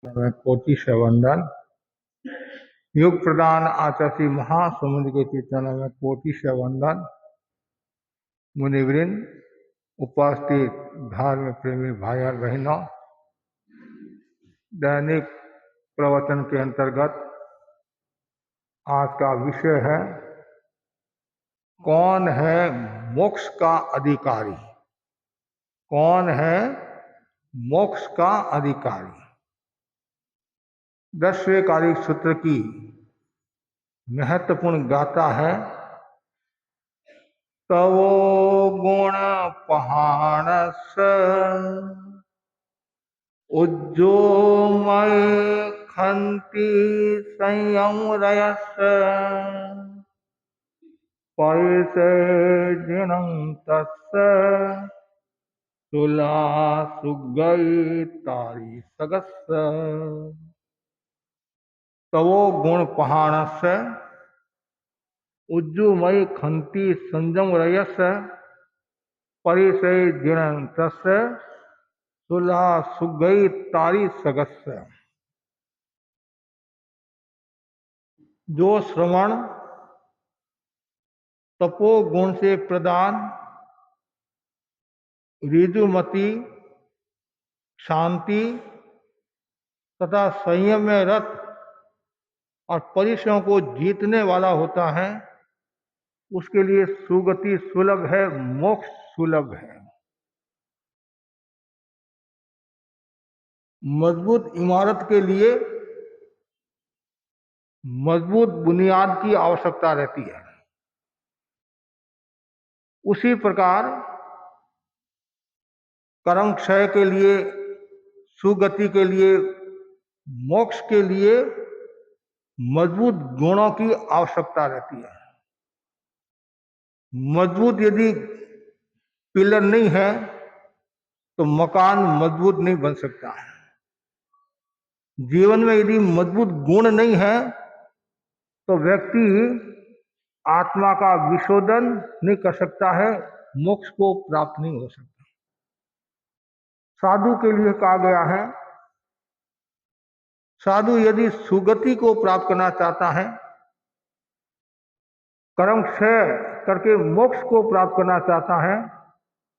में कोटि से वंदन। युग प्रदान आचसी महासमुद्र के चैतन्य में कोटि से वंदन। मुनिवृंद, उपस्थित धर्म प्रेमी भाई और बहनों, दैनिक प्रवचन के अंतर्गत आज का विषय है कौन है मोक्ष का अधिकारी। कौन है मोक्ष का अधिकारी। 10वें कालिक सूत्र की महत्वपूर्ण गाथा है तवो गुण पहाणस उज्जोमय खंति संयम रयस परिसेजिनं तस्य तुला सुगई तारी सगस। तवो गुण पहाणस उज्जुमयी खंति संजम रयस परिसय जिण तस् सुला सुगई तारी सगस। जो श्रवण तपो गुण से प्रदान ऋजुमति शांति तथा संयम में रत और परिश्रम को जीतने वाला होता है उसके लिए सुगति सुलभ है, मोक्ष सुलभ है। मजबूत इमारत के लिए मजबूत बुनियाद की आवश्यकता रहती है। उसी प्रकार कर्म क्षय के लिए, सुगति के लिए, मोक्ष के लिए मजबूत गुणों की आवश्यकता रहती है। मजबूत यदि पिलर नहीं है तो मकान मजबूत नहीं बन सकता है। जीवन में यदि मजबूत गुण नहीं है तो व्यक्ति आत्मा का विशोधन नहीं कर सकता है, मोक्ष को प्राप्त नहीं हो सकता। साधु के लिए कहा गया है साधु यदि सुगति को प्राप्त करना चाहता है, कर्म क्षय करके मोक्ष को प्राप्त करना चाहता है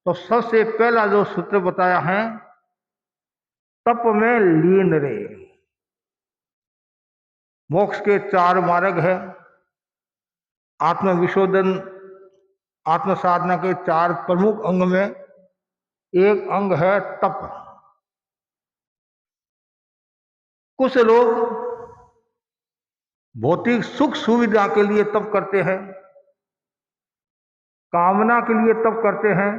तो सबसे पहला जो सूत्र बताया है तप में लीन रहे। मोक्ष के 4 मार्ग है। आत्म विशोधन, आत्म साधना के 4 प्रमुख अंग में एक अंग है तप। कुछ लोग भौतिक सुख सुविधा के लिए तप करते हैं, कामना के लिए तप करते हैं।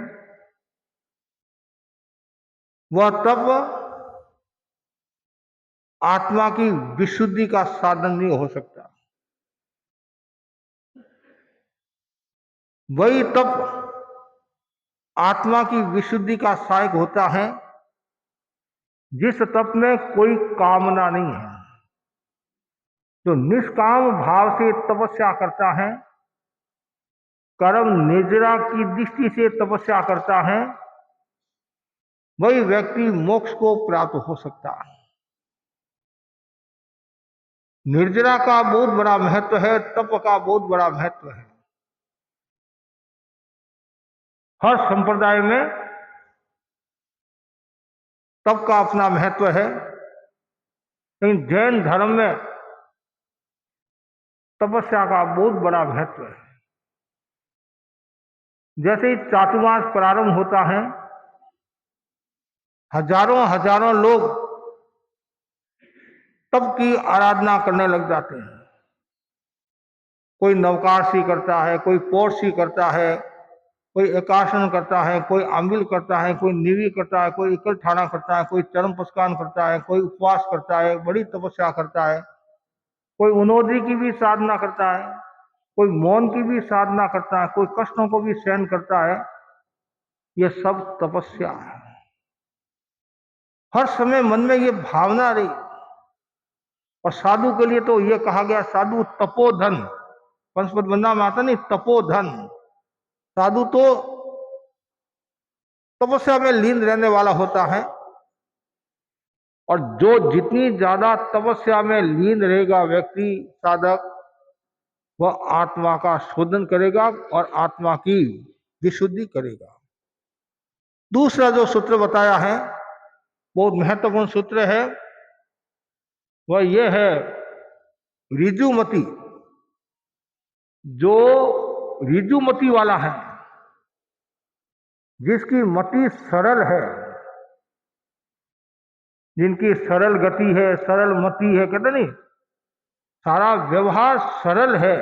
वह तप आत्मा की विशुद्धि का साधन नहीं हो सकता। वही तप आत्मा की विशुद्धि का सहायक होता है जिस तप में कोई कामना नहीं है। जो निष्काम भाव से तपस्या करता है, कर्म निर्जरा की दृष्टि से तपस्या करता है, वही व्यक्ति मोक्ष को प्राप्त हो सकता है। निर्जरा का बहुत बड़ा महत्व है, तप का बहुत बड़ा महत्व है। हर संप्रदाय में तप का अपना महत्व है, लेकिन जैन धर्म में तपस्या का बहुत बड़ा महत्व है। जैसे ही चातुर्मास प्रारंभ होता है, हजारों हजारों लोग तप की आराधना करने लग जाते हैं। कोई नवकाशी करता है, कोई पौर्षी करता है, कोई एकासन करता है, कोई आंबिल करता है, कोई निवी करता है, कोई इकल ठाना करता है, कोई चरम पस्कान करता है, कोई उपवास करता है, बड़ी तपस्या करता है, कोई उन्नोदी की भी साधना करता है, कोई मौन की भी साधना करता है, कोई कष्टों को भी सहन करता है। ये सब तपस्या है। हर समय मन में ये भावना रही। और साधु के लिए तो ये कहा गया साधु तपोधन, पंचपद बंदा में आता नहीं तपोधन। साधु तो तपस्या में लीन रहने वाला होता है और जो जितनी ज्यादा तपस्या में लीन रहेगा व्यक्ति साधक, वह आत्मा का शोधन करेगा और आत्मा की विशुद्धि करेगा। दूसरा जो सूत्र बताया है, बहुत महत्वपूर्ण सूत्र है, वह यह है ऋजुमति। जो ऋजुमति वाला है, जिसकी मति सरल है, जिनकी सरल गति है, सरल मति है, कहते नहीं, सारा व्यवहार सरल है,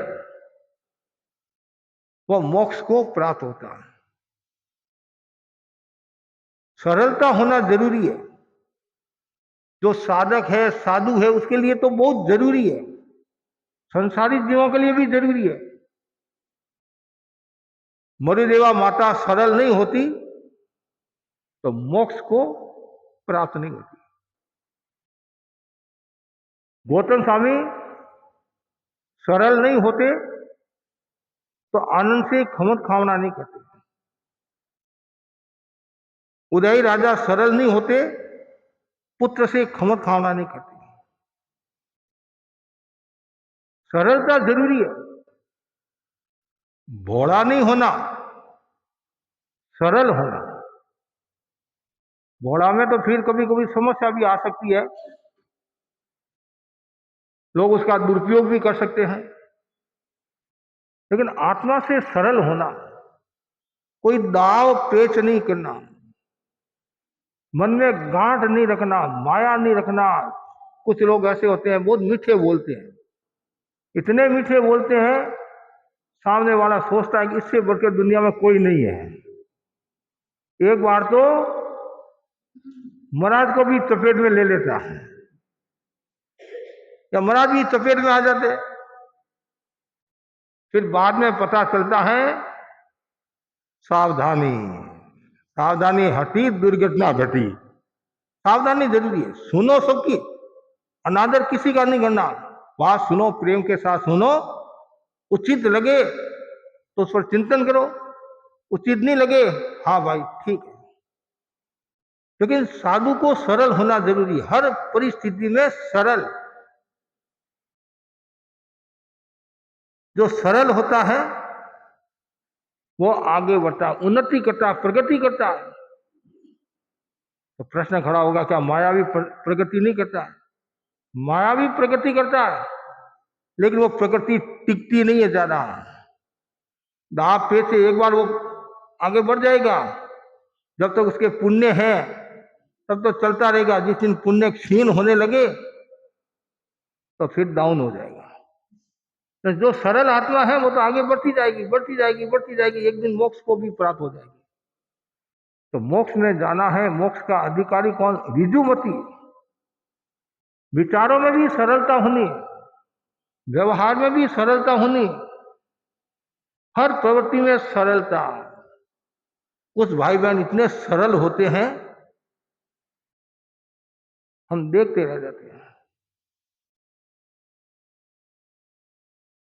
वह मोक्ष को प्राप्त होता है। सरलता होना जरूरी है। जो साधक है, साधु है, उसके लिए तो बहुत जरूरी है, संसारिक जीवों के लिए भी जरूरी है। मरुदेवा माता सरल नहीं होती तो मोक्ष को प्राप्त नहीं होती। गौतम स्वामी सरल नहीं होते तो आनंद से खमत खावना नहीं करते। उदय राजा सरल नहीं होते, पुत्र से खमत खावना नहीं करते। सरलता जरूरी है, भोला नहीं होना, सरल होना। भोला में तो फिर कभी कभी समस्या भी आ सकती है, लोग उसका दुरुपयोग भी कर सकते हैं। लेकिन आत्मा से सरल होना, कोई दाव पेच नहीं करना, मन में गांठ नहीं रखना, माया नहीं रखना। कुछ लोग ऐसे होते हैं, बहुत मीठे बोलते हैं, इतने मीठे बोलते हैं, सामने वाला सोचता है कि इससे बढ़कर दुनिया में कोई नहीं है। एक बार तो महाराज को भी चपेट में ले लेता है, या महाराज भी चपेट में आ जाते। फिर बाद में पता चलता है सावधानी, सावधानी हटी दुर्घटना घटी। सावधानी जरूरी है। सुनो सबकी, अनादर किसी का नहीं करना। बात सुनो, प्रेम के साथ सुनो, उचित लगे तो उस पर चिंतन करो, उचित नहीं लगे, हाँ भाई ठीक है। लेकिन साधु को सरल होना जरूरी, हर परिस्थिति में सरल। जो सरल होता है वो आगे बढ़ता, उन्नति करता, प्रगति करता है। तो प्रश्न खड़ा होगा, क्या मायावी प्रगति नहीं करता है? मायावी प्रगति करता है, लेकिन वो प्रगति टिकती नहीं है ज्यादा। दाप पे से एक बार वो आगे बढ़ जाएगा, जब तक उसके पुण्य है तब तो चलता रहेगा। जिस दिन पुण्य क्षीण होने लगे तो फिर डाउन हो जाएगा। तो जो सरल आत्मा है वो तो आगे बढ़ती जाएगी, बढ़ती जाएगी, बढ़ती जाएगी, एक दिन मोक्ष को भी प्राप्त हो जाएगी। तो मोक्ष में जाना है, मोक्ष का अधिकारी कौन? ऋजुमति। विचारों में भी सरलता होनी, व्यवहार में भी सरलता होनी, हर प्रवृत्ति में सरलता। कुछ भाई बहन इतने सरल होते हैं, हम देखते रह जाते हैं।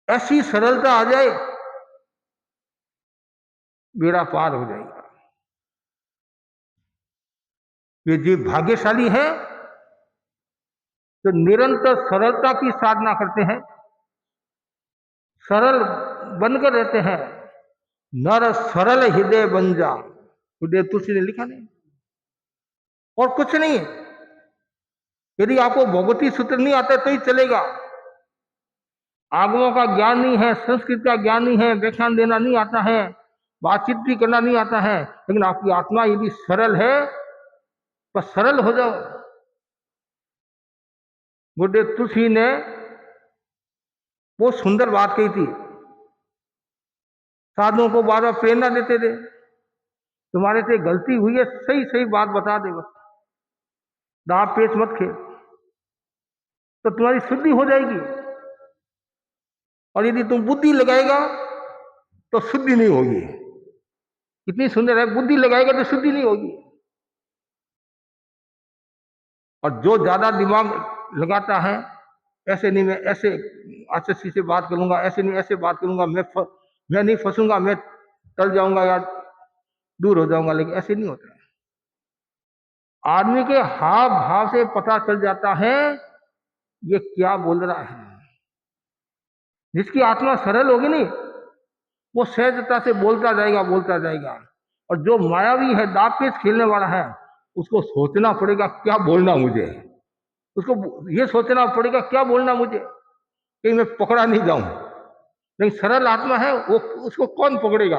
ऐसी सरलता आ जाए, बेड़ा पार हो जाएगा। ये जीव भाग्यशाली है तो निरंतर सरलता की साधना करते हैं, सरल बनकर रहते हैं। नर सरल हृदय बन जा, गुरुदेव तुलसी ने लिखा नहीं, और कुछ नहीं है। यदि आपको भगवती सूत्र नहीं आता तो ही चलेगा, आगमों का ज्ञान नहीं है, संस्कृत का ज्ञान नहीं है, व्याख्यान देना नहीं आता है, बातचीत भी करना नहीं आता है, लेकिन आपकी आत्मा यदि सरल है तो सरल हो जाओ। गुरुदेव तुलसी ने बहुत सुंदर बात कही थी, साधुओं को बार बार प्रेरणा देते थे, तुम्हारे से गलती हुई है, सही सही बात बता दे, बस दांव पेच मत खेल, तो तुम्हारी शुद्धि हो जाएगी। और यदि तुम बुद्धि लगाएगा तो शुद्धि नहीं होगी। कितनी सुंदर है, बुद्धि लगाएगा तो शुद्धि नहीं होगी। और जो ज्यादा दिमाग लगाता है, ऐसे नहीं, मैं ऐसे आचसी से बात करूंगा, ऐसे नहीं ऐसे बात करूंगा, मैं नहीं फंसूंगा, मैं टल जाऊंगा या दूर हो जाऊंगा, लेकिन ऐसे नहीं होता है। आदमी के हाव भाव से पता चल जाता है ये क्या बोल रहा है। जिसकी आत्मा सरल होगी नहीं, वो सहजता से बोलता जाएगा बोलता जाएगा। और जो मायावी है, दांव पेच खेलने वाला है, उसको सोचना पड़ेगा क्या बोलना मुझे, उसको ये सोचना पड़ेगा क्या बोलना मुझे, कहीं मैं पकड़ा नहीं जाऊं। लेकिन सरल आत्मा है, वो उसको कौन पकड़ेगा।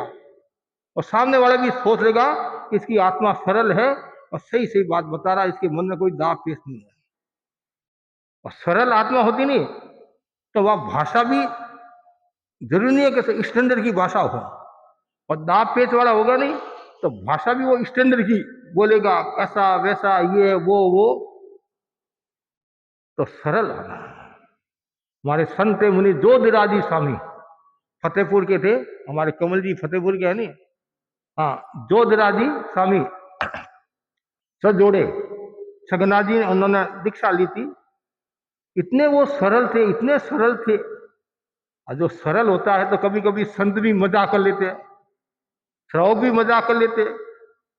और सामने वाला भी सोच लेगा कि इसकी आत्मा सरल है और सही सही बात बता रहा है, इसके मन में कोई दांव पेच नहीं है। और सरल आत्मा होती नहीं तो वह भाषा भी जरूरी नहीं है कि स्टैंडर्ड की भाषा हो, और दांव पेच वाला होगा नहीं तो भाषा भी वो स्टैंडर्ड की बोलेगा, ऐसा वैसा ये वो। तो सरल आना। हमारे संत मुनि जो दिराजी स्वामी फतेहपुर के थे, हमारे कमल जी फतेहपुर के है नहीं, हाँ, जो दिराजी स्वामी सब जोड़े छगना जी ने उन्होंने दीक्षा ली थी। इतने वो सरल थे, इतने सरल थे। और जो सरल होता है तो कभी कभी संत भी मजाक कर लेते हैं, श्रावक भी मजाक कर लेते हैं।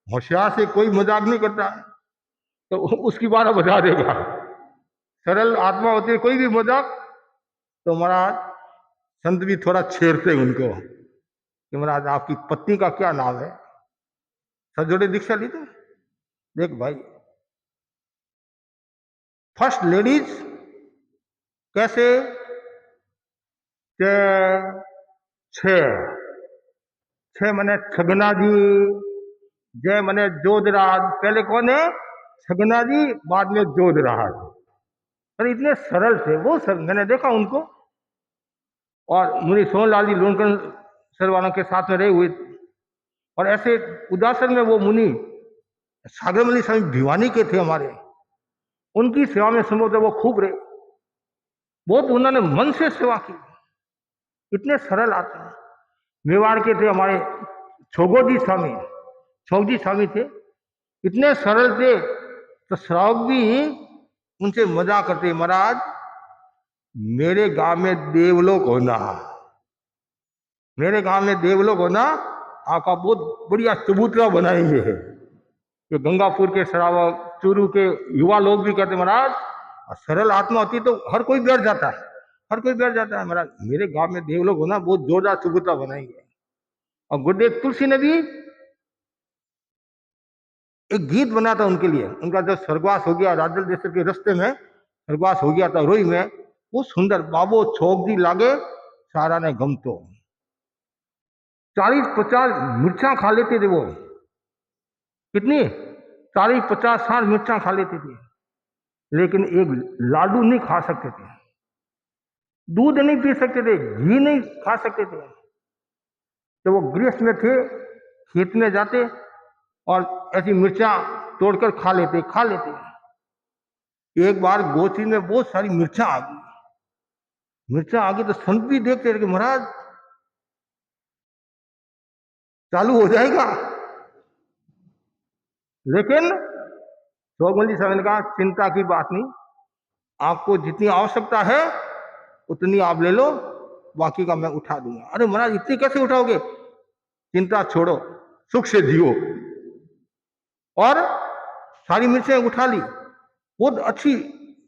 होशियार से कोई मजाक नहीं करता है तो उसकी बात बजा देगा। सरल आत्मा होती है, कोई भी मजाक तो महाराज संत भी थोड़ा छेड़ते हैं उनको कि महाराज आपकी पत्नी का क्या नाम है। सब जोड़े दीक्षा ली थे। देख भाई, फर्स्ट लेडीज कैसे छह छह मने छगना जी, जय मने जोधराज। पहले कौन है? छगना जी, बाद में जोधराज। अरे इतने सरल थे वो सर, मैंने देखा उनको। और मुनि सोहनलाल जी लूणकरण सर वालों के साथ में रहे हुए। और ऐसे उदासन में वो मुनि सागरमणि स्वामी भिवानी के थे हमारे, उनकी सेवा में समझते वो खूब रहे, बहुत उन्होंने मन से सेवा की। इतने सरल आते हैं। मेवाड़ के थे हमारे छोगोजी स्वामी, छोगजी स्वामी थे, इतने सरल थे तो श्रावक भी उनसे मजाक करते, महाराज मेरे गांव में देवलोक होना, मेरे गांव में देवलोक होना, आपका बहुत बढ़िया चबूतरा बनाएंगे। जो गंगापुर के श्रावक, चूरू के युवा लोग भी कहते महाराज, सरल आत्मा होती तो हर कोई बैठ जाता है, हर कोई बैठ जाता है, महाराज मेरे गांव में देवलोक होना, बहुत जोरदार चबूतरा बनाएंगे। और गुरुदेव तुलसी ने भी एक गीत बना था उनके लिए। उनका जब स्वर्गवास हो गया, राजल देश के रास्ते में स्वर्गवास हो गया था रोई में, वो सुंदर बाबो छोक दी लागे सारा ने गम तो 40-50 मिर्चा खा लेते थे वो। कितनी? 40-50-60 मिर्चा खा लेते थे, लेकिन एक लाडू नहीं खा सकते थे, दूध नहीं पी सकते थे, घी नहीं खा सकते थे। तो वो गृहस्थ में थे, खेत में जाते और ऐसी मिर्चा तोड़कर खा लेते। एक बार गोची में बहुत सारी मिर्चा आ गई तो संत भी देखते रहे कि महाराज चालू हो जाएगा। लेकिन चौगमल साहब ने कहा चिंता की बात नहीं, आपको जितनी आवश्यकता है उतनी आप ले लो, बाकी का मैं उठा दूंगा। अरे महाराज इतनी कैसे उठाओगे? चिंता छोड़ो, सुख से जियो। और सारी मिर्चें उठा ली, बहुत अच्छी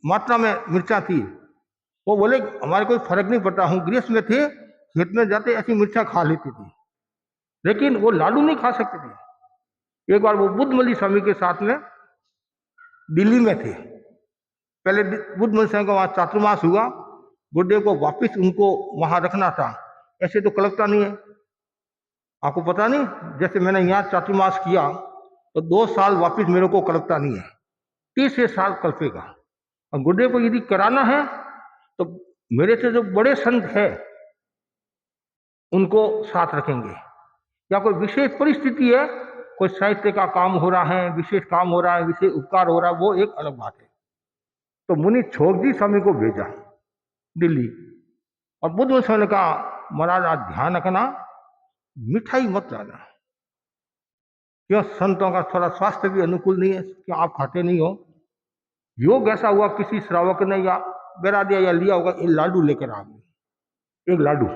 मात्रा में मिर्चा थी। वो बोले हमारे कोई फर्क नहीं पड़ता, हूँ गृहस्थ में थे, खेत में जाते ऐसी मिर्चा खा लेती थी, लेकिन वो लाडू नहीं खा सकते थे। एक बार वो बुद्धमल्ली स्वामी के साथ में दिल्ली में थे, पहले बुद्धमल्ली स्वामी का वहां चातुर्मास हुआ, गुड्डे को वापिस उनको वहां रखना था। ऐसे तो कलकता नहीं है, आपको पता नहीं, जैसे मैंने यहाँ चातुर्मास किया तो 2 साल वापिस मेरे को कलकता नहीं है, 30 साल कल्पेगा। और गुड्डे को यदि कराना है तो मेरे से जो बड़े संत है उनको साथ रखेंगे, या कोई विशेष परिस्थिति है, कोई साहित्य का काम हो रहा है, विशेष काम हो रहा है, विशेष उपकार हो रहा है, वो एक अलग बात है। तो मुनि छोकजी स्वामी को भेजा दिल्ली, और बुद्ध स्वामी ने कहा महाराज आज ध्यान रखना, मिठाई मत लाना, क्यों संतों का थोड़ा स्वास्थ्य भी अनुकूल नहीं है, क्यों आप खाते नहीं हो। योग ऐसा हुआ किसी श्रावक ने या बेरा दिया या लिया होगा, एक लाडू लेकर आ गए, एक लाडू।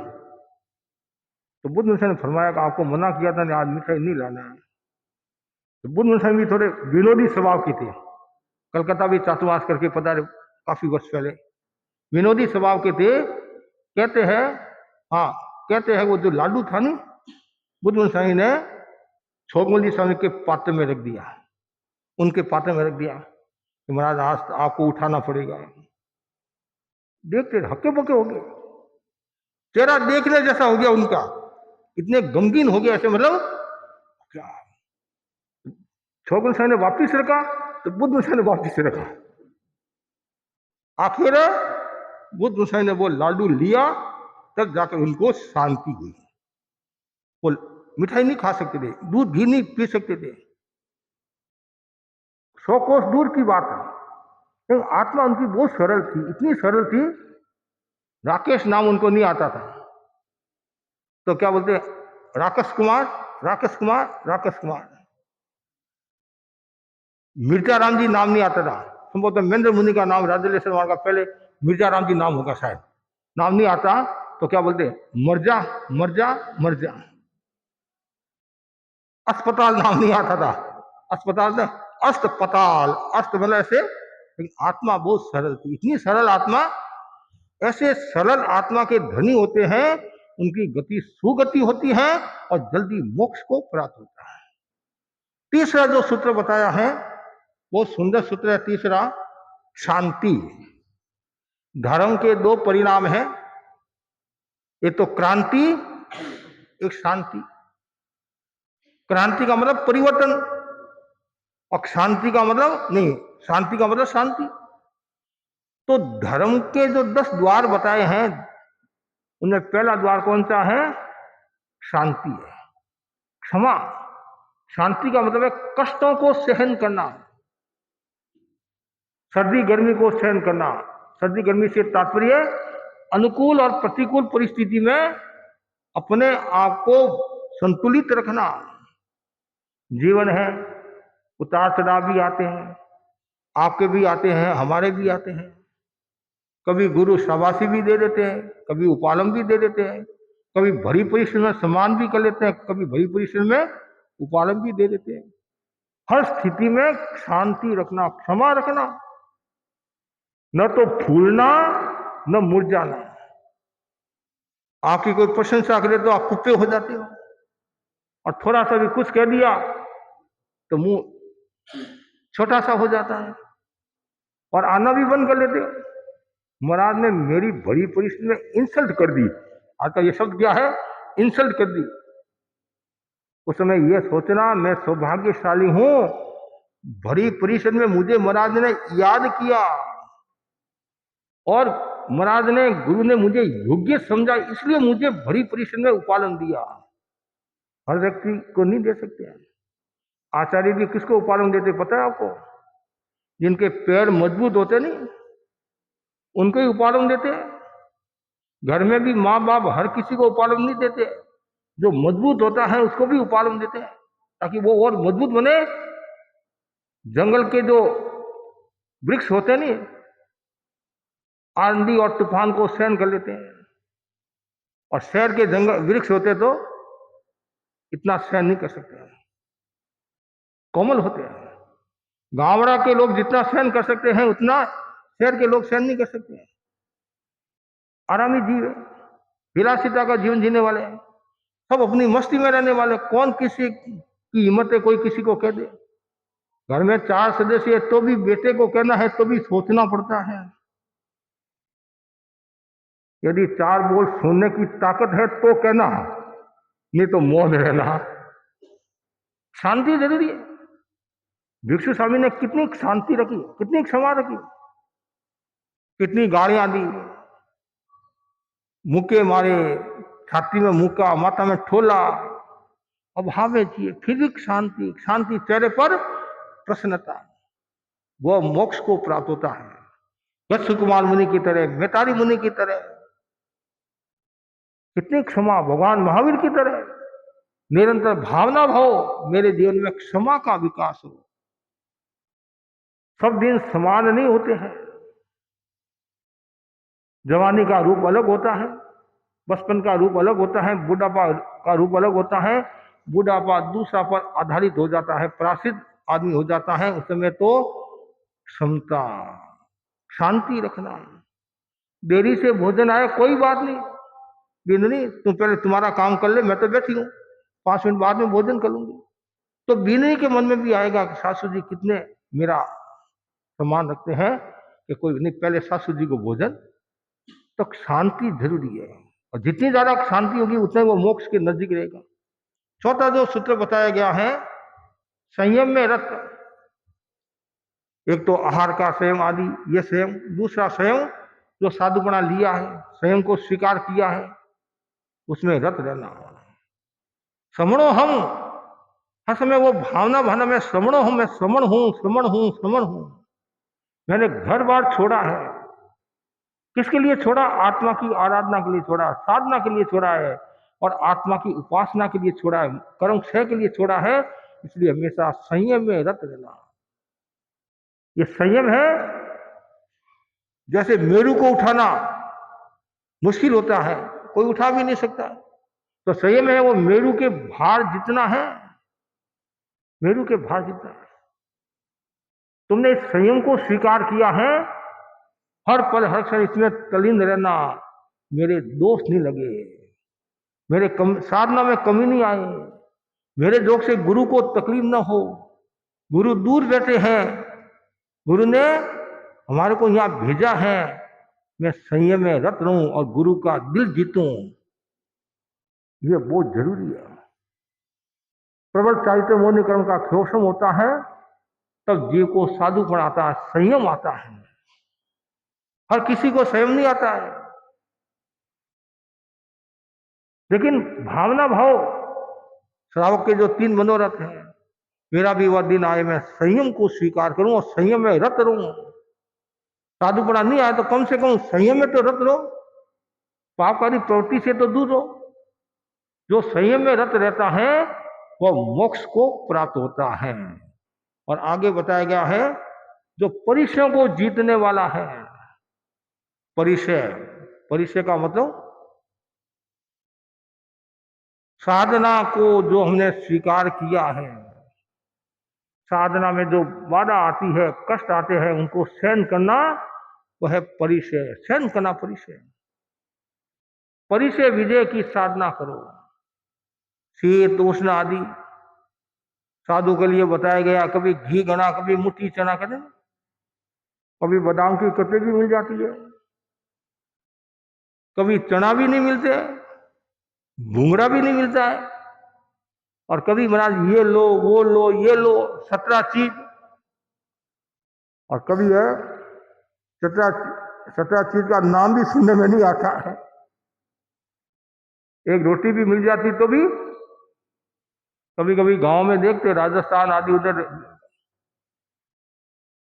तो बुद्ध ने फरमाया कि आपको मना किया था आज मिठाई नहीं लाना है। तो बुद्ध गोस्वामी भी थोड़े विनोदी स्वभाव के थे। कलकत्ता भी चातुर्मास करके पधारे काफी वर्ष पहले, विनोदी स्वभाव के थे। कहते हैं, हाँ कहते हैं वो जो लाडू था नहीं, बुद्ध गोस्वामी ने छोगमल्ली स्वामी के पात्र में रख दिया, उनके पात्र में रख दिया कि महाराज आज आपको उठाना पड़ेगा। देखते हक्के बक्के हो गए, चेहरा देखने जैसा हो गया उनका, इतने गमगीन हो गया ऐसे, मतलब क्या। छोगमल्ली स्वामी ने वापिस रखा तो बुद्ध गोस्वामी ने वापिस रखा। आखिर बुद्ध गोस्वामी ने वो लाडू लिया, तब जाकर उनको शांति हुई। वो मिठाई नहीं खा सकते थे, दूध घी नहीं पी सकते थे, 100 कोस दूर की बात है। लेकिन आत्मा उनकी बहुत सरल थी, इतनी सरल थी, राकेश नाम उनको नहीं आता था तो क्या बोलते, राकेश कुमार, राकेश कुमार, राकेश कुमार। मिर्जा राम जी नाम नहीं आता था, संभवतः महेंद्र मुनि का नाम, राजलेश्वर मार्ग का पहले मिर्जा राम जी नाम होगा शायद, नाम नहीं आता तो क्या बोलते, मर्जा मर्जा मर्जा। अस्पताल नाम नहीं आता था, अस्पताल से अस्पताल, अस्त मतलब ऐसे। लेकिन आत्मा बहुत सरल थी, इतनी सरल आत्मा, ऐसे सरल आत्मा के धनी होते हैं, उनकी गति सुगति होती है और जल्दी मोक्ष को प्राप्त होता है। तीसरा जो सूत्र बताया है बहुत सुंदर सूत्र है तीसरा, शांति। धर्म के 2 परिणाम हैं, एक तो क्रांति, एक शांति। क्रांति का मतलब परिवर्तन और शांति का मतलब नहीं, शांति का मतलब शांति। तो धर्म के जो 10 द्वार बताए हैं उनमें पहला द्वार कौन सा है, शांति है, क्षमा। शांति का मतलब है कष्टों को सहन करना, सर्दी गर्मी को सहन करना। सर्दी गर्मी से तात्पर्य अनुकूल और प्रतिकूल परिस्थिति में अपने आप को संतुलित रखना। जीवन है, उतार चढ़ाव भी आते हैं, आपके भी आते हैं, हमारे भी आते हैं। कभी गुरु शाबाशी भी दे देते हैं, कभी उपालम भी दे देते हैं, कभी भरी परिश्रम में सम्मान भी कर लेते हैं, कभी भरी परिश्रम में उपालम भी दे देते हैं। हर स्थिति में शांति रखना, क्षमा रखना, न तो फूलना न मुरझाना। आपकी कोई प्रशंसा करे तो आप कुप्पे हो जाते हो, और थोड़ा सा भी कुछ कह दिया तो मुंह छोटा सा हो जाता है और आना भी बंद कर लेते हो। महाराज ने मेरी बड़ी परिस्थिति में इंसल्ट कर दी, आज का ये शब्द क्या है, इंसल्ट कर दी। उस समय यह सोचना मैं सौभाग्यशाली हूं, बड़ी परिस्थिति में मुझे महाराज ने याद किया और महाराज ने, गुरु ने मुझे योग्य समझा, इसलिए मुझे बड़ी परिस्थिति में उपालन दिया। हर व्यक्ति को नहीं दे सकते हैं। आचार्य जी किसको उपालन देते पता है आपको, जिनके पैर मजबूत होते नहीं उनको ही उपालन देते हैं। घर में भी माँ बाप हर किसी को उपालन नहीं देते, जो मजबूत होता है उसको भी उपालन देते हैं ताकि वो और मजबूत बने। जंगल के जो वृक्ष होते नहीं, आंधी और तूफान को सहन कर लेते हैं, और शहर के जंगल वृक्ष होते तो इतना सहन नहीं कर सकते हैं, कोमल होते हैं। गावड़ा के लोग जितना सहन कर सकते हैं उतना शहर के लोग सहन नहीं कर सकते हैं। आरामी जीव है, विलासिता का जीवन जीने वाले हैं, सब अपनी मस्ती में रहने वाले। कौन किसी की हिम्मत है कोई किसी को कह दे। घर में 4 सदस्य है तो भी बेटे को कहना है तो भी सोचना पड़ता है। यदि 4 बोल सुनने की ताकत है तो कहना, नहीं तो मौन रहना। शांति जरूरी है। भिक्षु स्वामी ने कितनी शांति रखी, कितनी क्षमा रखी, कितनी गालियां दी, मुक्के मारे, छाती में मुक्का, माथा में ठोला, अब हावे चाहिए, फिर भी शांति, शांति, चेहरे पर प्रसन्नता, वो मोक्ष को प्राप्त होता है। वत्स कुमार मुनि की तरह, मेतारी मुनि की तरह, कितनी क्षमा, भगवान महावीर की तरह निरंतर भावना भाव मेरे जीवन में क्षमा का विकास हो। सब दिन समान नहीं होते हैं, जवानी का रूप अलग होता है, बचपन का रूप अलग होता है, बुढ़ापा का रूप अलग होता है, बुढ़ापा दूसरा पर आधारित हो जाता है, परासित आदमी हो जाता है, उस समय तो क्षमता, शांति रखना। देरी से भोजन आए कोई बात नहीं, बिंदनी तुम पहले तुम्हारा काम कर ले, मैं तो बैठी हूँ, 5 मिनट बाद में भोजन कर लूंगी। तो बिंदनी के मन में भी आएगा कि सासू जी कितने मेरा सम्मान रखते हैं कि कोई नहीं, पहले सासू जी को भोजन। तो शांति जरूरी है, और जितनी ज्यादा शांति होगी उतने वो मोक्ष के नजदीक रहेगा। चौथा जो सूत्र बताया गया है, संयम में रत। एक तो आहार का संयम आदि, ये संयम। दूसरा संयम जो साधुपना लिया है, संयम को स्वीकार किया है, उसमें रत रहना। श्रमणो हम, हर समय वो भावना भावना में श्रमणो हम, मैं श्रमण हूं, श्रमण हूं, श्रमण हूं। मैंने घर बार छोड़ा है, किसके लिए छोड़ा? आत्मा की आराधना के लिए छोड़ा, साधना के लिए छोड़ा है, और आत्मा की उपासना के लिए छोड़ा है, कर्म क्षय के लिए छोड़ा है। इसलिए हमेशा संयम में रत रहना। ये संयम है। जैसे मेरू को उठाना मुश्किल होता है, कोई उठा भी नहीं सकता, तो संयम है वो मेरू के भार जितना है, मेरू के भार जितना है। तुमने इस संयम को स्वीकार किया है, हर पल हर क्षण इसमें तल्लीन रहना, मेरे दोष नहीं लगे, मेरे साधना में कमी नहीं आए, मेरे जोग से गुरु को तकलीफ ना हो, गुरु दूर बैठे हैं, गुरु ने हमारे को यहां भेजा है, मैं संयम में रत रहूं और गुरु का दिल जीतूं, ये बहुत जरूरी है। प्रबल चारित्र मोह कर्म का क्षोषम होता है, तब जीव को साधुपन आता है, संयम आता है। हर किसी को संयम नहीं आता है, लेकिन भावना भाव श्रावक के जो 3 मनोरथ हैं, मेरा भी वह दिन आए मैं संयम को स्वीकार करूं और संयम में रत रहूं। साधुपना नहीं आया तो कम से कम संयम में तो रत रहो, पापकारी प्रवृत्ति से तो दूर रहो। जो संयम में रत रहता है वह मोक्ष को प्राप्त होता है। और आगे बताया गया है, जो परिचयों को जीतने वाला है, परिचय, परिचय का मतलब साधना को जो हमने स्वीकार किया है, साधना में जो बाधा आती है, कष्ट आते हैं, उनको सहन करना, वह है परिचय। सहन करना परिचय। परिचय विजय की साधना करो। शीत उष्ण आदि साधु के लिए बताया गया, कभी घी गना, कभी मुट्ठी चना करें, कभी बादाम की कतली मिल जाती है, कभी चना भी नहीं मिलते, घूंगरा भी नहीं मिलता है, और कभी महाराज ये लो वो लो ये लो 17 चीज, और कभी है 17 चीज का नाम भी सुनने में नहीं आता है। एक रोटी भी मिल जाती तो भी कभी कभी गांव में देखते, राजस्थान आदि उधर,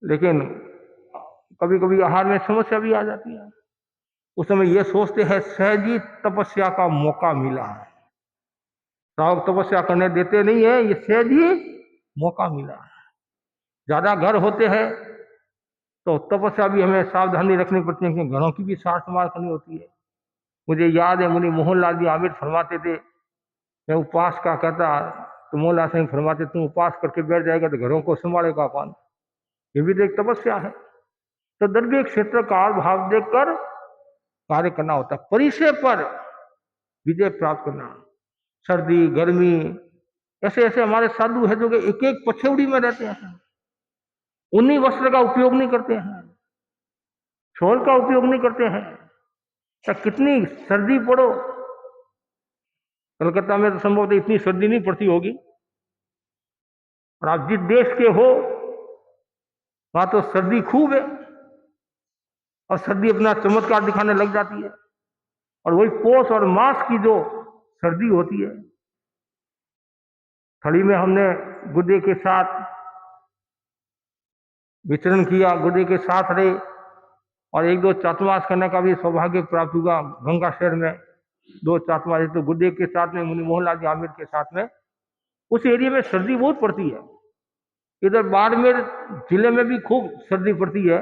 लेकिन कभी कभी आहार में समस्या भी आ जाती है। उस समय ये सोचते हैं सहजी तपस्या का मौका मिला है, श्रावक तपस्या करने देते नहीं है, ये सहज ही मौका मिला है। ज्यादा घर होते हैं तो तपस्या भी हमें सावधानी रखनी पड़ती है, कि घरों की भी सार संभाल करनी होती है। मुझे याद है मुनि मोहनलाल जी आमिर फरमाते थे, मैं उपवास का कहता तो मोहनलाल सिंह फरमाते, तुम उपवास करके बैठ जाएगा तो घरों को संभालेगा कौन? ये भी तो एक तपस्या है। तो द्रव्य क्षेत्र काल भाव देखकर कार्य करना होता है, परिचय पर विजय प्राप्त करना। सर्दी गर्मी, ऐसे ऐसे हमारे साधु है जो कि एक एक पछौड़ी में रहते हैं, उन्हीं वस्त्र का उपयोग नहीं करते हैं, शॉल का उपयोग नहीं करते हैं। तो कितनी सर्दी पड़ो, कलकत्ता में तो संभवतः इतनी सर्दी नहीं पड़ती होगी, और आप जिस देश के हो वहां तो सर्दी खूब है, और सर्दी अपना चमत्कार दिखाने लग जाती है। और वही पौष और मास की जो सर्दी होती है, थड़ी में हमने गुड्डे के साथ विचरण किया, गुड्डे के साथ रहे, और 1-2 चातुर्मास करने का भी सौभाग्य प्राप्त हुआ गंगा शहर में। 2 चातुर्मास तो गुड्डे के साथ में, मुनि मोहनलाल जी आमिर के साथ में। उस एरिया में सर्दी बहुत पड़ती है। इधर बाड़मेर जिले में भी खूब सर्दी पड़ती है,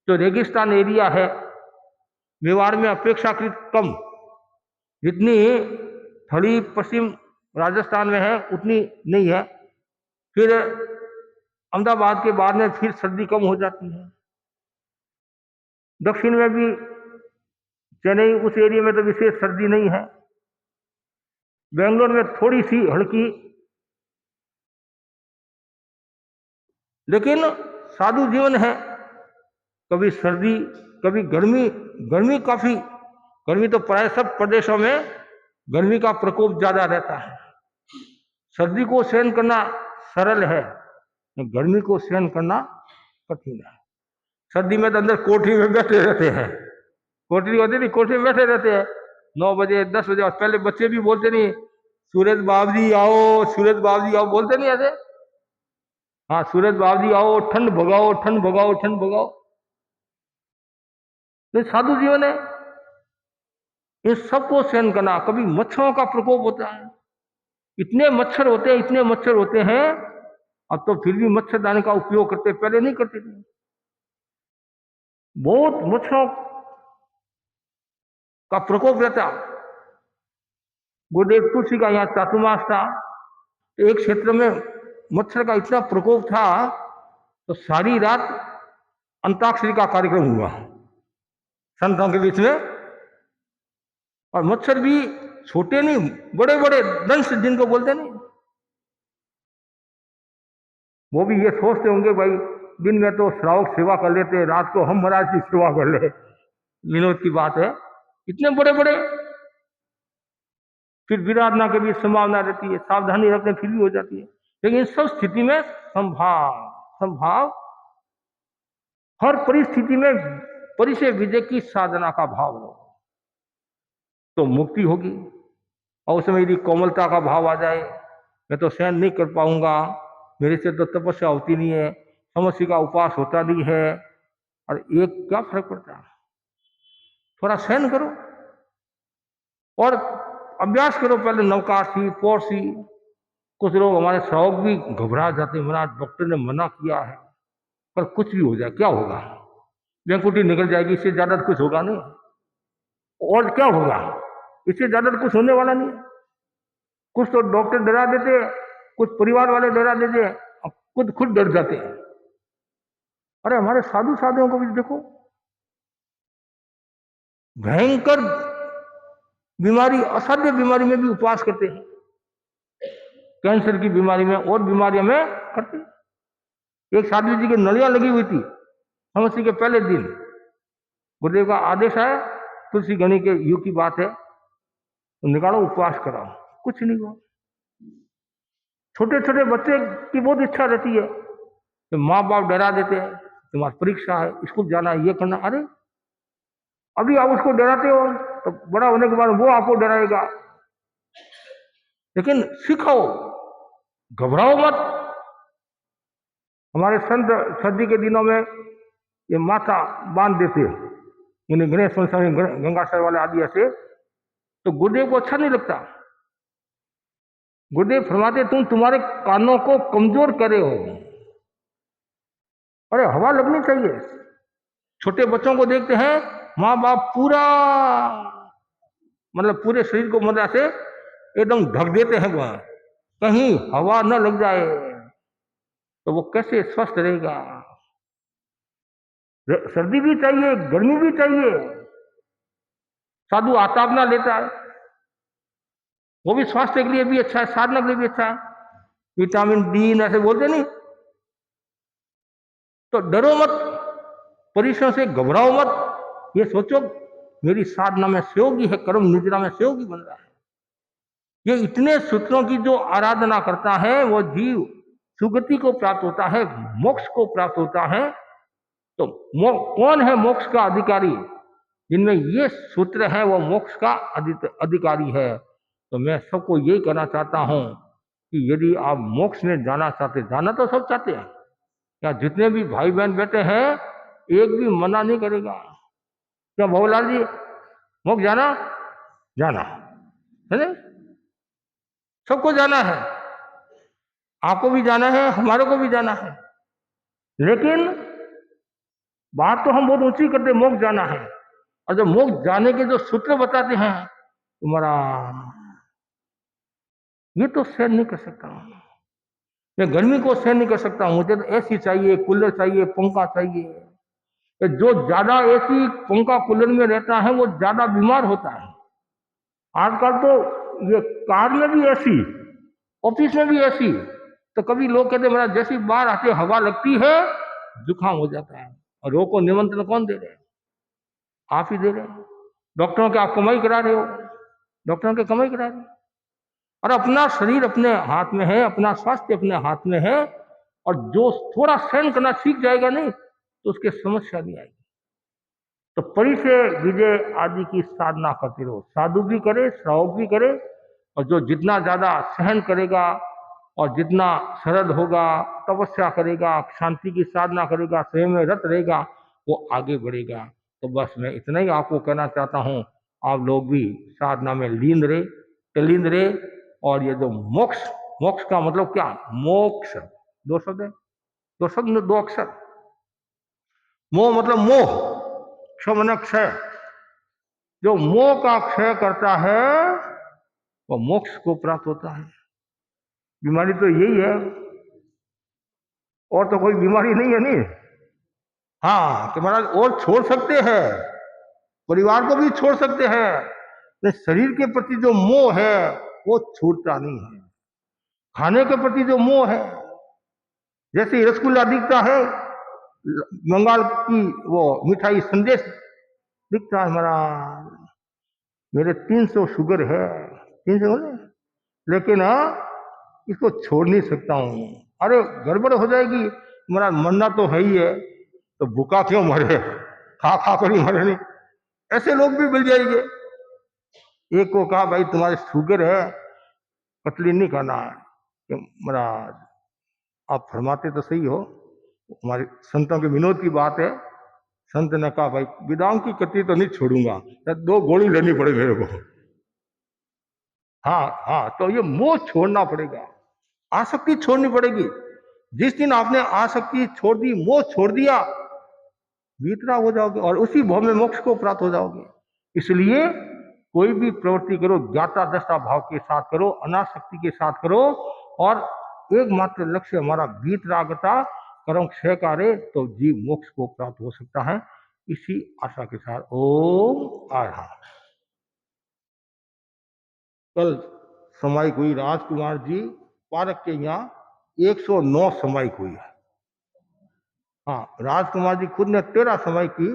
जो रेगिस्तान एरिया है। मेवाड़ में अपेक्षाकृत कम, जितनी थड़ी पश्चिम राजस्थान में है उतनी नहीं है। फिर अहमदाबाद के बाद में फिर सर्दी कम हो जाती है। दक्षिण में भी चेन्नई उस एरिया में तो विशेष सर्दी नहीं है। बेंगलोर में थोड़ी सी हल्की, लेकिन साधु जीवन है। कभी सर्दी कभी गर्मी, गर्मी काफी, गर्मी तो प्राय सब प्रदेशों में गर्मी का प्रकोप ज्यादा रहता है। सर्दी को सहन करना सरल है, गर्मी को सहन करना कठिन है। सर्दी में तो अंदर कोठरी में बैठे रहते हैं, कोठरी होती थी, कोठरी में बैठे रहते हैं 9 बजे 10 बजे। और पहले बच्चे भी बोलते नहीं, सूरज बाबजी आओ, सूरज बाबजी आओ, बोलते नहीं ऐसे? हाँ, सूरज बाबजी आओ, ठंड भगाओ, ठंड भगाओ, ठंड भगाओ। तो साधु जीवन है, इन सबको सहन करना। कभी मच्छरों का प्रकोप होता है, इतने मच्छर होते हैं, इतने मच्छर होते हैं। अब तो फिर भी मच्छरदानी का उपयोग करते, पहले नहीं करते थे। बहुत मच्छरों का प्रकोप रहता। गुरुदेव तुलसी का यहाँ चातुर्मास था, एक क्षेत्र में मच्छर का इतना प्रकोप था तो सारी रात अंताक्षरी का कार्यक्रम हुआ संतों के बीच में। और मच्छर भी छोटे नहीं, बड़े बड़े दंश जिनको बोलते नहीं, वो भी ये सोचते होंगे भाई दिन में तो श्रावक सेवा कर लेते, रात को हम महाराज की सेवा कर ले, विनोद की बात है। इतने बड़े बड़े, फिर विराधना के भी संभावना रहती है, सावधानी रखने फिर भी हो जाती है। लेकिन सब स्थिति में संभाव हर परिस्थिति में परिचय विजय की साधना का भाव लो तो मुक्ति होगी। और उसमें यदि कोमलता का भाव आ जाए, मैं तो सहन नहीं कर पाऊंगा, मेरे से तो तपस्या होती नहीं है, समस्या का उपवास होता नहीं है, और एक क्या फर्क पड़ता है, थोड़ा सहन करो और अभ्यास करो। पहले नवकाशी पौरसी, कुछ लोग हमारे श्रावक भी घबरा जाते हैं, महाराज डॉक्टर ने मना किया है, पर कुछ भी हो जाए क्या होगा, वेंकुटी निकल जाएगी, इससे ज्यादा कुछ होगा नहीं, और क्या होगा, इससे ज्यादा कुछ होने वाला नहीं। कुछ तो डॉक्टर डरा देते, कुछ परिवार वाले डरा देते, खुद डर जाते हैं। अरे हमारे साधुओं को भी देखो, भयंकर बीमारी, असाध्य बीमारी में भी उपवास करते हैं, कैंसर की बीमारी में और बीमारियों में करते। एक साधु जी की नलियां लगी हुई थी, समस्या के पहले दिन गुरुदेव का आदेश आया, तुलसी गणी के युग की बात है, तो निकालो उपवास कराओ, कुछ नहीं हुआ। छोटे छोटे बच्चे की बहुत इच्छा रहती है, तो माँ बाप डरा देते हैं, तुम्हारी परीक्षा है, स्कूल जाना है, ये करना। अरे अभी आप उसको डराते हो तो बड़ा होने के बाद वो आपको डराएगा। लेकिन सीखो, घबराओ मत। हमारे संत सर्दी के दिनों में ये माथा बांध देते, उन्हें गणेश गंगासर वाले आदि ऐसे, तो गुरुदेव को अच्छा नहीं लगता। गुरुदेव फरमाते तुम तुम्हारे कानों को कमजोर करे हो। अरे हवा लगनी चाहिए। छोटे बच्चों को देखते हैं, माँ बाप पूरा मतलब पूरे शरीर को मदद से एकदम ढक देते हैं, वह कहीं हवा न लग जाए तो वो कैसे स्वस्थ रहेगा। सर्दी भी चाहिए, गर्मी भी चाहिए। साधु आतापना लेता है, वो भी स्वास्थ्य के लिए भी अच्छा है, साधना के लिए भी अच्छा है। विटामिन डी ऐसे बोलते नहीं। तो डरो मत, परिश्रम से घबराओ मत, ये सोचो मेरी साधना में सहयोगी है, कर्म निद्रा में सहयोगी बन रहा है। ये इतने सूत्रों की जो आराधना करता है वो जीव सुगति को प्राप्त होता है, मोक्ष को प्राप्त होता है। तो कौन है मोक्ष का अधिकारी? जिनमें ये सूत्र है वो मोक्ष का अधिकारी है। तो मैं सबको यही कहना चाहता हूं कि यदि आप मोक्ष में जाना चाहते, जाना तो सब चाहते हैं, क्या जितने भी भाई बहन बैठे हैं एक भी मना नहीं करेगा। क्या भवलाल जी मोक्ष जाना? जाना है ना, सबको जाना है, आपको भी जाना है, हमारे को भी जाना है। लेकिन बात तो हम बहुत ऊंची करते, मोक्ष जाना है, और जब मोक्ष जाने के जो सूत्र बताते हैं तुम्हारा ये तो सहन नहीं कर सकता हूँ। मैं गर्मी को सहन नहीं कर सकता हूँ, मुझे तो एसी चाहिए, कूलर चाहिए, पंखा चाहिए। तो जो ज्यादा एसी पंखा कूलर में रहता है वो ज्यादा बीमार होता है। आजकल तो ये कार में भी एसी, ऑफिस में भी एसी, तो कभी लोग कहते हैं मेरा जैसी बाहर आके हवा लगती है जुकाम हो जाता है। और रोग को निमंत्रण कौन दे रहे हैं? आप ही दे रहे हैं। डॉक्टरों के आप कमाई करा रहे हो, डॉक्टरों के कमाई करा रहे हो। और अपना शरीर अपने हाथ में है, अपना स्वास्थ्य अपने हाथ में है। और जो थोड़ा सहन करना सीख जाएगा नहीं तो उसके समस्या नहीं आएगी। तो परिचय विजय आदि की साधना करते रहो। साधु भी करे, श्रावक भी करे, और जो जितना ज्यादा सहन करेगा और जितना सरल होगा, तपस्या करेगा, शांति की साधना करेगा, संयम में रत रहेगा, वो आगे बढ़ेगा। तो बस मैं इतना ही आपको कहना चाहता हूँ, आप लोग भी साधना में लीन रहे, तल्लीन रहे। और ये जो मोक्ष, मोक्ष का मतलब क्या? मोक्ष दो शब्द है, दो शब्द दो अक्षर। मोह मतलब मोह, क्ष मन क्षय। जो मोह का क्षय करता है वो मोक्ष को प्राप्त होता है। बीमारी तो यही है, और तो कोई बीमारी नहीं है। नहीं, हाँ कि महाराज और छोड़ सकते हैं, परिवार को भी छोड़ सकते हैं, लेकिन शरीर के प्रति जो मोह है वो छूटता नहीं है। खाने के प्रति जो मोह है, जैसे रसगुल्ला दिखता है, बंगाल की वो मिठाई संदेश दिखता है, महाराज मेरे 300 शुगर है, 300 है, लेकिन इसको छोड़ नहीं सकता हूँ। अरे गड़बड़ हो जाएगी, मेरा मरना तो है ही है, तो भूखा क्यों मरे, खा खा कर ही मरे। नहीं, ऐसे लोग भी मिल जाएंगे। एक को कहा भाई तुम्हारे शुगर है, कतली नहीं करना है। कि महाराज आप फरमाते तो सही हो, हमारे संतों के विनोद की बात है। संत ने कहा भाई विदाम की कतली तो नहीं छोड़ूंगा, तो 2 गोली लेनी पड़ेगी मेरे को। हाँ हाँ, तो ये मोह छोड़ना पड़ेगा, आसक्ति छोड़नी पड़ेगी। जिस दिन आपने आसक्ति छोड़ दी, मोह छोड़ दिया, वितरा हो जाओगे और उसी भाव में मोक्ष को प्राप्त हो जाओगे। इसलिए कोई भी प्रवृत्ति करो ज्ञाता दृष्टा भाव के साथ करो, अनासक्ति के साथ करो, और एकमात्र लक्ष्य हमारा वीतरागता कर्म क्षय कार्य, तो जीव मोक्ष को प्राप्त हो सकता है। इसी आशा के साथ ओम आहा। कल समाई हुई राजकुमार जी पार्क के यहाँ 109 समाई हुई है। हाँ, राजकुमार जी खुद ने 13 समाई की,